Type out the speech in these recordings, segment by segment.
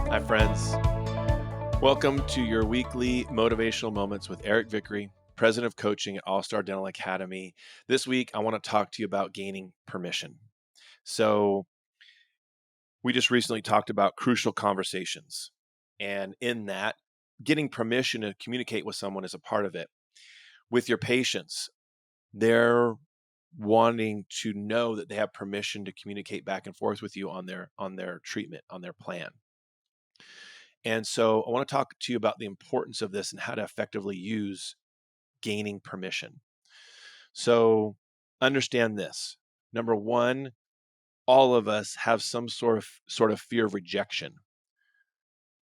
Hi, friends. Welcome to your weekly motivational moments with Eric Vickery, president of coaching at All-Star Dental Academy. This week, I want to talk to you about gaining permission. So we just recently talked about crucial conversations. And in that, getting permission to communicate with someone is a part of it. With your patients, they're wanting to know that they have permission to communicate back and forth with you on their treatment, on their plan. And so I want to talk to you about the importance of this and how to effectively use gaining permission. So understand this. Number one, all of us have some sort of fear of rejection.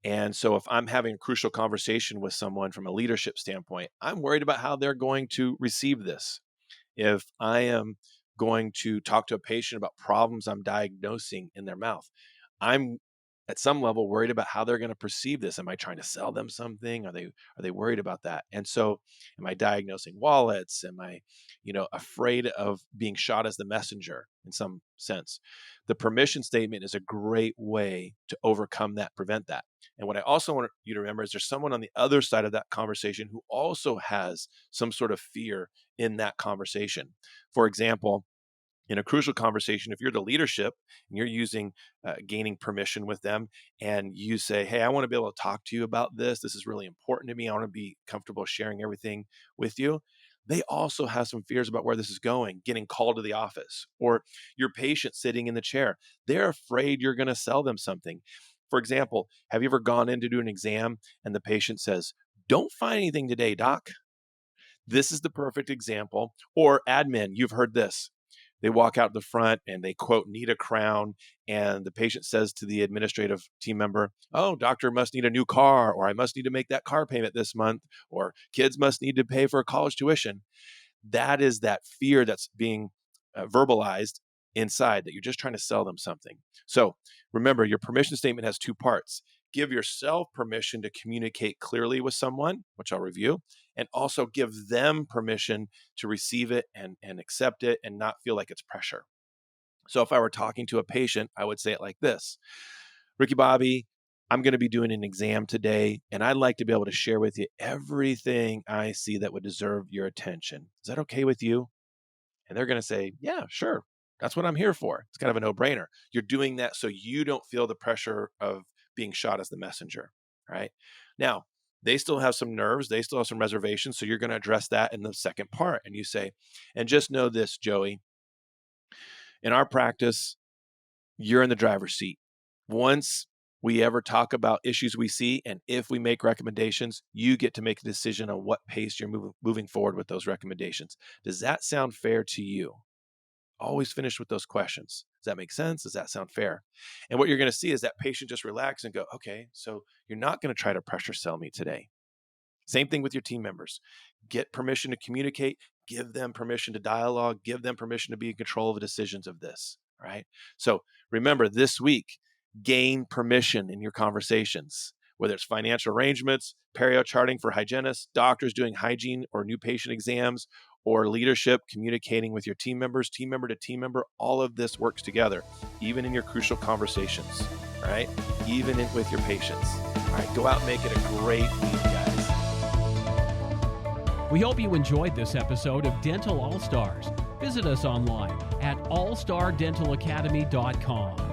And so if I'm having a crucial conversation with someone from a leadership standpoint, I'm worried about how they're going to receive this. If I am going to talk to a patient about problems I'm diagnosing in their mouth, I'm at some level worried about how they're going to perceive this. Am I trying to sell them something? Are they worried about that? And so am I diagnosing wallets? Am I, afraid of being shot as the messenger in some sense? The permission statement is a great way to overcome that, prevent that. And what I also want you to remember is there's someone on the other side of that conversation who also has some sort of fear in that conversation. For example, in a crucial conversation, if you're the leadership and you're using gaining permission with them and you say, hey, I want to be able to talk to you about this. This is really important to me. I want to be comfortable sharing everything with you. They also have some fears about where this is going, getting called to the office, or your patient sitting in the chair. They're afraid you're going to sell them something. For example, have you ever gone in to do an exam and the patient says, don't find anything today, doc? This is the perfect example. Or admin, you've heard this. They walk out the front and they, quote, need a crown. And the patient says to the administrative team member, oh, doctor must need a new car, or I must need to make that car payment this month, or kids must need to pay for college tuition. That is that fear that's being verbalized inside, that you're just trying to sell them something. So remember, your permission statement has two parts. Give yourself permission to communicate clearly with someone, which I'll review, and also give them permission to receive it and accept it and not feel like it's pressure. So if I were talking to a patient, I would say it like this. Ricky Bobby, I'm going to be doing an exam today, and I'd like to be able to share with you everything I see that would deserve your attention. Is that okay with you? And they're going to say, yeah, sure. That's what I'm here for. It's kind of a no-brainer. You're doing that so you don't feel the pressure of being shot as the messenger, right? Now, they still have some nerves. They still have some reservations. So you're going to address that in the second part. And you say, and just know this, Joey, in our practice, you're in the driver's seat. Once we ever talk about issues we see, and if we make recommendations, you get to make a decision on what pace you're moving forward with those recommendations. Does that sound fair to you? Always finish with those questions. Does that make sense? Does that sound fair? And what you're going to see is that patient just relax and go, okay, so you're not going to try to pressure sell me today. Same thing with your team members. Get permission to communicate, give them permission to dialogue, give them permission to be in control of the decisions of this, right? So remember, this week, gain permission in your conversations, whether it's financial arrangements, perio charting for hygienists, doctors doing hygiene or new patient exams, or leadership communicating with your team members, team member to team member. All of this works together, even in your crucial conversations, right? Even with your patients. All right, go out and make it a great week, guys. We hope you enjoyed this episode of Dental All-Stars. Visit us online at allstardentalacademy.com.